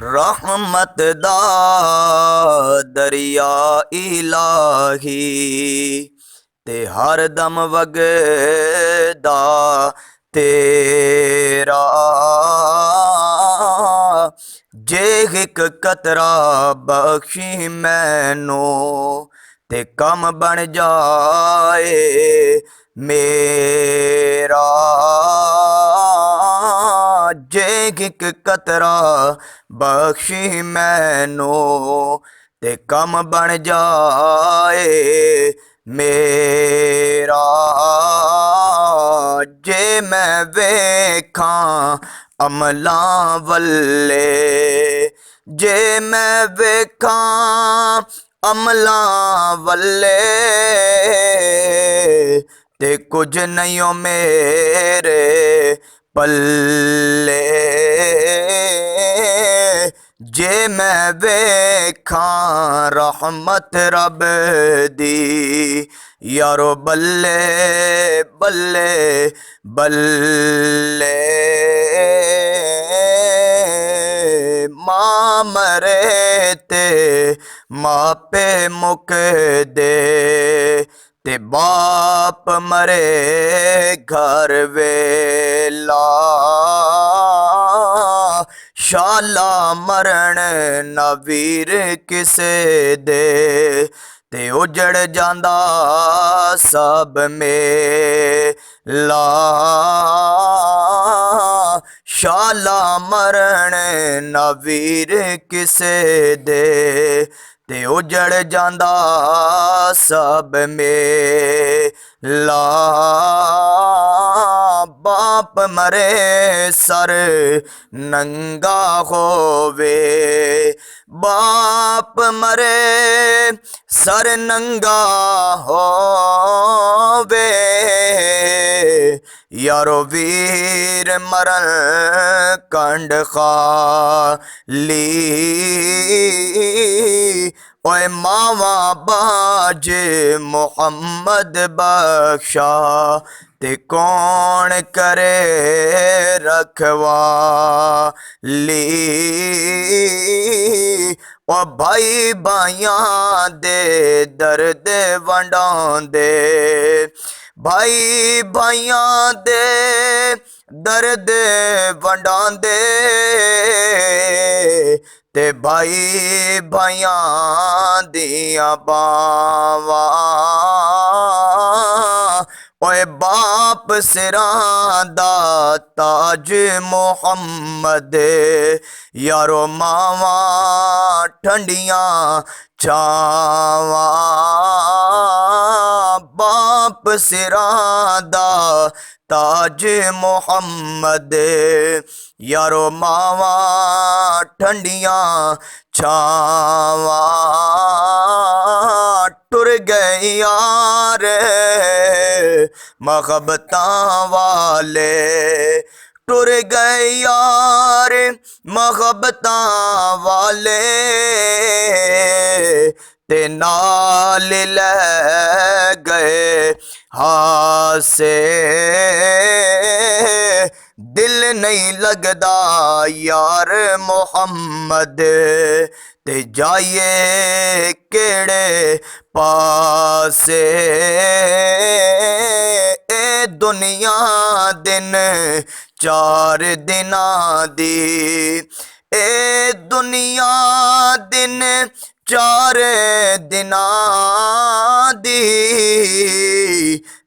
रहमत दा दरिया इलाही ते हर दम वगदा तेरा जे हिक कतरा बख्शी मैनू ते कम बन जाए मेरा जे हिक कतरा बख्शी मैनू ते कम बन जाए मेरा जे मैं वेखां अमलां वल्ले जे मैं वेखां अमलां वल्ले ते कुछ नहीं ओ मेरे पल्ले जे मैं वेखां रहमत रब दी यारो बल्ले बल्ले बल्ले मां मरे ते मापे मुक दे ते बाप मरे घर वेला शाला मरण ना वीर किसे दे ते उजड़ जांदा सब मेला शाला मरण ना वीर किसे दे ते उजड़ जांदा सब मेला बाप मरे सर नंगा होवे बाप मरे सर नंगा होवे यारो वीर मरण कंड खाली ओए मावा बाज मोहम्मद बख्शा ते कौन करे रखवाली ओ भाई भाइयां दे दर्द वंडांदे भाई भाइयां दे दर्द वंडांदे ते भाई भाइयां दियां बावां ओए बाप सिरां दा ताज मोहम्मद यारो मावां ठंडियां छावां बाप सिरां दा ताज मोहम्मद यारो मावां ठंडियां छावां टुर गए यार मोहब्बतां वाले टुर गए यार मोहब्बतां वाले ते नाल लै गए हासे दिल नहीं लगदा यार मोहम्मद ते जाइए केड़े पासे ए दुनिया दिन चार दिनां दी ए दुनिया दिन चार दिनां दी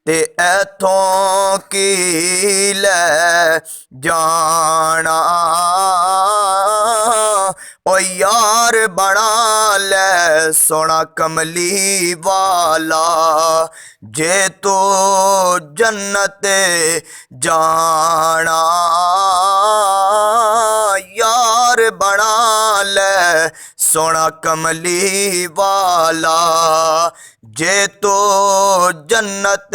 ते ऐथों की लै जाना ओ यार बना लै सोना कमली वाला जे तो जन्नत जाना यार बना लै सोना कमली वाला जे तो जन्नत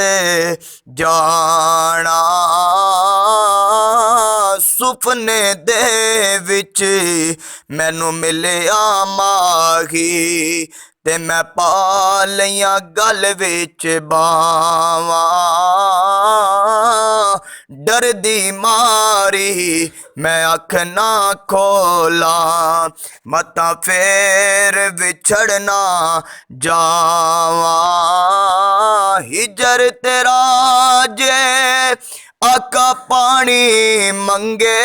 जाना सुपने दे विच मैनू मिलिया माही ते मैं पा लिया गल विच बावां डर दी मारी मैं अख ना खोला मता फेर विछड़ना जावा हिजर तेरा जे आका पानी मंगे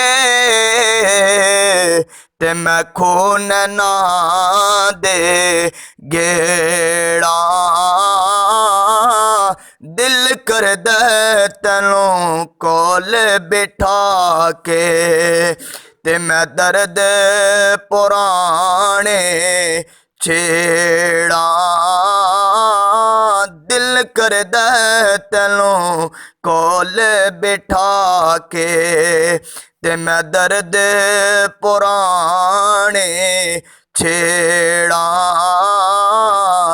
ते मैं खून ना दे गेड़ा दिल कर दे तैनों कोल बिठा के ते मैं दर्द पुराने छेड़ा दिल कर दे तैनों कोल बिठा के ते मैं दर्द पुराने छेड़ा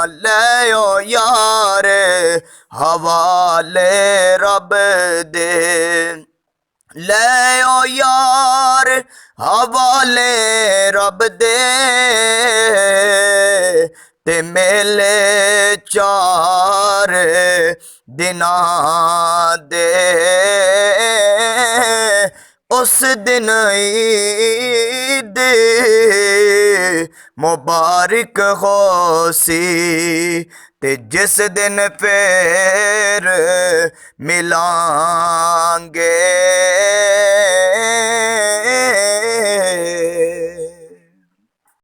ले ओ यार हवाले रब दे ले ओ यार हवाले रब दे ते मेले चार दिना दे उस दिन ईद मुबारक होसी ते जिस दिन फिर मिलांगे